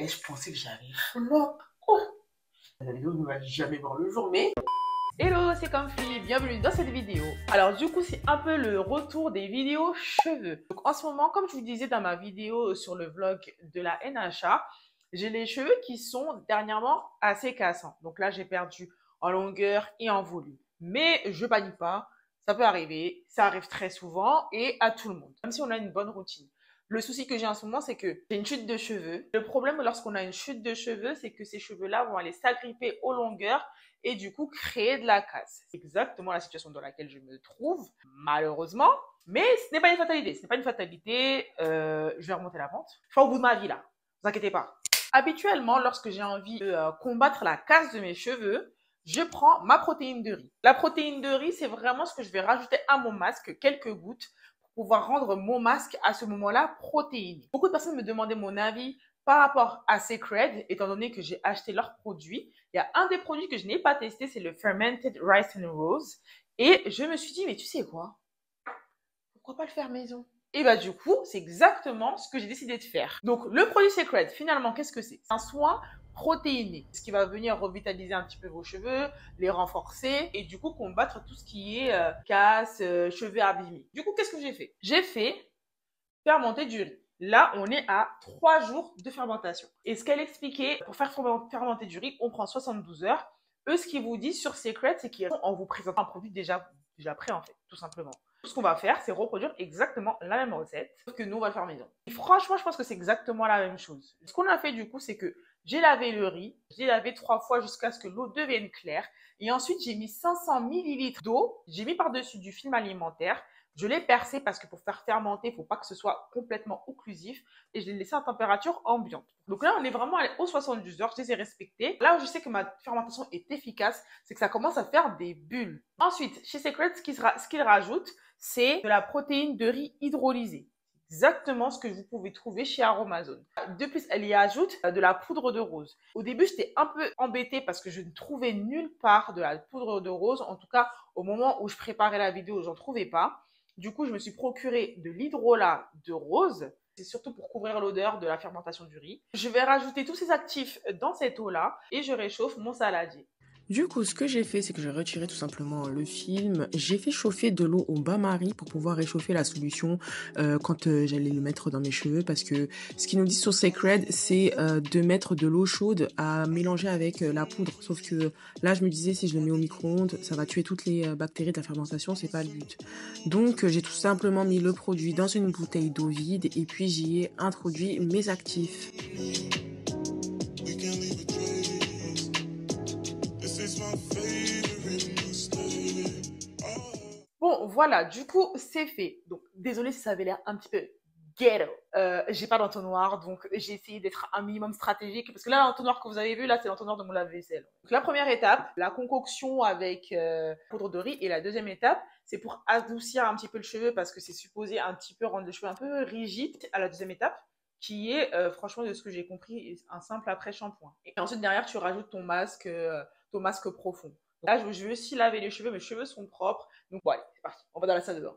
Et je pensais que j'avais flop. Oh, la vidéo ne va jamais voir le jour, mais... Hello, c'est Comfy, bienvenue dans cette vidéo. Alors du coup, c'est un peu le retour des vidéos cheveux. Donc en ce moment, comme je vous disais dans ma vidéo sur le vlog de la NHA, j'ai les cheveux qui sont dernièrement assez cassants. Donc là, j'ai perdu en longueur et en volume. Mais je panique pas, ça peut arriver, ça arrive très souvent et à tout le monde, même si on a une bonne routine. Le souci que j'ai en ce moment, c'est que j'ai une chute de cheveux. Le problème lorsqu'on a une chute de cheveux, c'est que ces cheveux-là vont aller s'agripper aux longueurs et du coup créer de la casse. C'est exactement la situation dans laquelle je me trouve, malheureusement. Mais ce n'est pas une fatalité. Ce n'est pas une fatalité. Je vais remonter la pente. Je suis au bout de ma vie là. Ne vous inquiétez pas. Habituellement, lorsque j'ai envie de combattre la casse de mes cheveux, je prends ma protéine de riz. La protéine de riz, c'est vraiment ce que je vais rajouter à mon masque, quelques gouttes, pour pouvoir rendre mon masque à ce moment-là protéiné. Beaucoup de personnes me demandaient mon avis par rapport à Secret, étant donné que j'ai acheté leurs produits. Il y a un des produits que je n'ai pas testé, c'est le Fermented Rice and Rose. Et je me suis dit, mais tu sais quoi? Pourquoi pas le faire maison? Et bah du coup, c'est exactement ce que j'ai décidé de faire. Donc le produit Secret, finalement, qu'est-ce que c'est? C'est un soin protéiné, ce qui va venir revitaliser un petit peu vos cheveux, les renforcer et du coup combattre tout ce qui est casse, cheveux abîmés. Du coup, qu'est-ce que j'ai fait? J'ai fait fermenter du riz. Là, on est à 3 jours de fermentation. Et ce qu'elle expliquait, pour faire fermenter du riz, on prend 72 heures. Eux, ce qu'ils vous disent sur Secret, c'est qu'en vous présentant un produit déjà prêt, en fait, tout simplement. Tout ce qu'on va faire, c'est reproduire exactement la même recette, sauf que nous, on va le faire maison. Et franchement, je pense que c'est exactement la même chose. Ce qu'on a fait, du coup, c'est que j'ai lavé le riz, j'ai lavé 3 fois jusqu'à ce que l'eau devienne claire. Et ensuite, j'ai mis 500 millilitres d'eau, j'ai mis par-dessus du film alimentaire. Je l'ai percé parce que pour faire fermenter, il ne faut pas que ce soit complètement occlusif. Et je l'ai laissé à température ambiante. Donc là, on est vraiment allé aux 72 heures. Je les ai respectées. Là où je sais que ma fermentation est efficace, c'est que ça commence à faire des bulles. Ensuite, chez Secret, ce qu'ils rajoutent, c'est de la protéine de riz hydrolysée. Exactement ce que vous pouvez trouver chez Aromazone. De plus, elle y ajoute de la poudre de rose. Au début, j'étais un peu embêtée parce que je ne trouvais nulle part de la poudre de rose. En tout cas, au moment où je préparais la vidéo, j'en trouvais pas. Du coup, je me suis procuré de l'hydrolat de rose. C'est surtout pour couvrir l'odeur de la fermentation du riz. Je vais rajouter tous ces actifs dans cette eau-là et je réchauffe mon saladier. Du coup, ce que j'ai fait, c'est que j'ai retiré tout simplement le film. J'ai fait chauffer de l'eau au bain-marie pour pouvoir réchauffer la solution quand j'allais le mettre dans mes cheveux. Parce que ce qu'ils nous disent sur Secret, c'est de mettre de l'eau chaude à mélanger avec la poudre. Sauf que là, je me disais, si je le mets au micro-ondes, ça va tuer toutes les bactéries de la fermentation. C'est pas le but. Donc, j'ai tout simplement mis le produit dans une bouteille d'eau vide et puis j'y ai introduit mes actifs. Bon, voilà, du coup, c'est fait. Donc, désolée si ça avait l'air un petit peu ghetto. J'ai pas d'entonnoir, donc j'ai essayé d'être un minimum stratégique. Parce que là, l'entonnoir que vous avez vu, là, c'est l'entonnoir de mon lave-vaisselle. Donc, la première étape, la concoction avec poudre de riz. Et la deuxième étape, c'est pour adoucir un petit peu le cheveu parce que c'est supposé un petit peu rendre le cheveu un peu rigide à la deuxième étape, qui est, franchement, de ce que j'ai compris, un simple après-shampoing. Et ensuite, derrière, tu rajoutes ton masque profond. Là, je veux aussi laver les cheveux, mes cheveux sont propres. Donc, bon, allez, c'est parti. On va dans la salle de bain.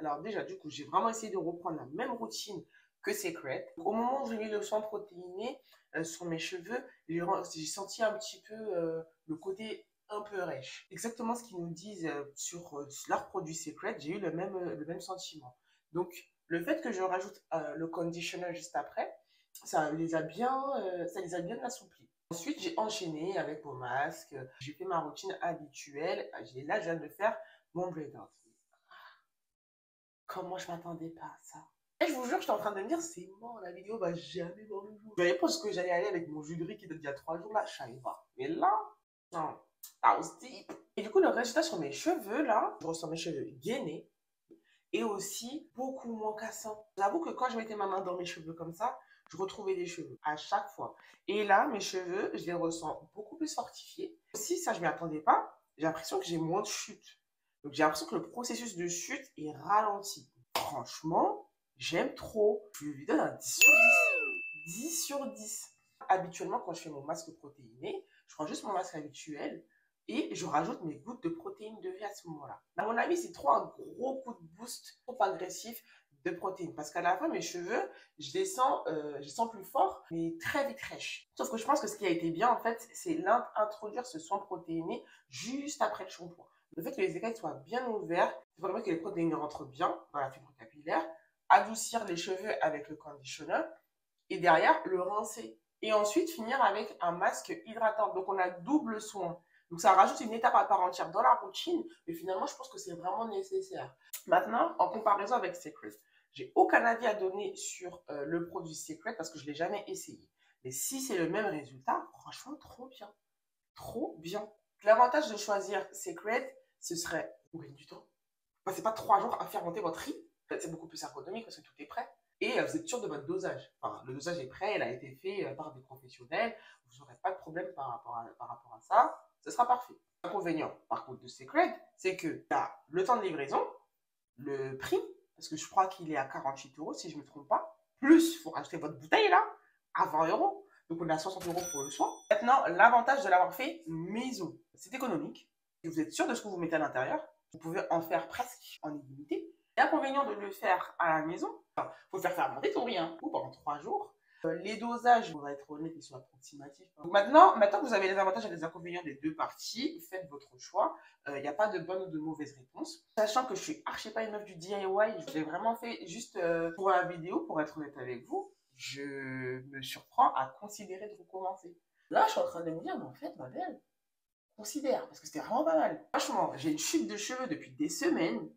Alors déjà, du coup, j'ai vraiment essayé de reprendre la même routine que Secret. Au moment où j'ai mis le soin protéiné sur mes cheveux, j'ai senti un petit peu le côté un peu rêche. Exactement ce qu'ils nous disent sur leur produit Secret, j'ai eu le même sentiment. Donc, le fait que je rajoute le conditioner juste après, ça les a bien assouplis. Ensuite, j'ai enchaîné avec mon masque. J'ai fait ma routine habituelle. Là, je viens de faire mon braid out. Comment je m'attendais pas à ça. Et je vous jure, j'étais en train de me dire, c'est mort, la vidéo va jamais voir le jour. Je savais pas ce que j'allais aller avec mon jus de riz qui date d'il y a 3 jours là, je savais pas. Mais là, non, that was deep. Et du coup, le résultat sur mes cheveux là, je ressens mes cheveux gainés et aussi beaucoup moins cassants. J'avoue que quand je mettais ma main dans mes cheveux comme ça, je retrouvais des cheveux à chaque fois. Et là, mes cheveux, je les ressens beaucoup plus fortifiés. Aussi, ça, je m'y attendais pas. J'ai l'impression que j'ai moins de chute. Donc, j'ai l'impression que le processus de chute est ralenti. Franchement, j'aime trop. Je lui donne un 10 sur 10. 10 sur 10. Habituellement, quand je fais mon masque protéiné, je prends juste mon masque habituel et je rajoute mes gouttes de protéines de vie à ce moment-là. À mon avis, c'est trop un gros coup de boost, trop agressif de protéines. Parce qu'à la fin, mes cheveux, je les sens plus forts, mais très vite rêches. Sauf que je pense que ce qui a été bien, en fait, c'est introduire ce soin protéiné juste après le shampoing. Le fait que les écailles soient bien ouvertes, ça permet que les protéines rentrent bien dans la fibre capillaire, adoucir les cheveux avec le conditioner et derrière le rincer. Et ensuite finir avec un masque hydratant. Donc on a double soin. Donc ça rajoute une étape à part entière dans la routine, mais finalement je pense que c'est vraiment nécessaire. Maintenant, en comparaison avec Secret, j'ai aucun avis à donner sur le produit Secret parce que je ne l'ai jamais essayé. Mais si c'est le même résultat, franchement, trop bien. Trop bien. L'avantage de choisir Secret, ce serait vous gagnez du temps. Vous passez pas 3 jours à faire monter votre riz. C'est beaucoup plus économique parce que tout est prêt. Et vous êtes sûr de votre dosage. Enfin, le dosage est prêt, il a été fait par des professionnels. Vous n'aurez pas de problème par rapport à ça. Ce sera parfait. L'inconvénient, par contre, de Secret, c'est que le temps de livraison, le prix, parce que je crois qu'il est à 48 € si je ne me trompe pas. Plus, il faut rajouter votre bouteille là, à 20 €. Donc on a 60 € pour le soin. Maintenant, l'avantage de l'avoir fait maison, c'est économique. Et vous êtes sûr de ce que vous mettez à l'intérieur. Vous pouvez en faire presque en illimité. L'inconvénient de le faire à la maison, il faut le faire fermenter tout rien pendant 3 jours. Les dosages, on va être honnête, ils sont approximatifs. Donc maintenant que vous avez les avantages et les inconvénients des deux parties, faites votre choix. Il n'y a pas de bonne ou de mauvaise réponse. Sachant que je suis archi pas une meuf du DIY, je l'ai vraiment fait juste pour la vidéo, pour être honnête avec vous. Je me surprends à considérer de recommencer. Là, je suis en train de me dire, mais en fait, ma belle, considère, parce que c'était vraiment pas mal. Franchement, j'ai une chute de cheveux depuis des semaines.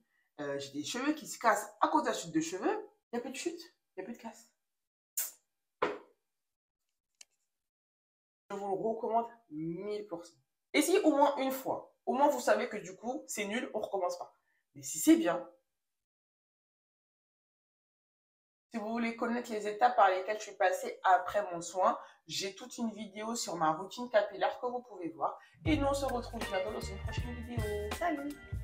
J'ai des cheveux qui se cassent à cause de la chute de cheveux. Il n'y a plus de chute, il n'y a plus de casse. Je vous le recommande 1000%. Essayez au moins une fois. Au moins, vous savez que du coup, c'est nul, on ne recommence pas. Mais si c'est bien, si vous voulez connaître les étapes par lesquelles je suis passée après mon soin, j'ai toute une vidéo sur ma routine capillaire que vous pouvez voir. Et nous, on se retrouve bientôt dans une prochaine vidéo. Salut!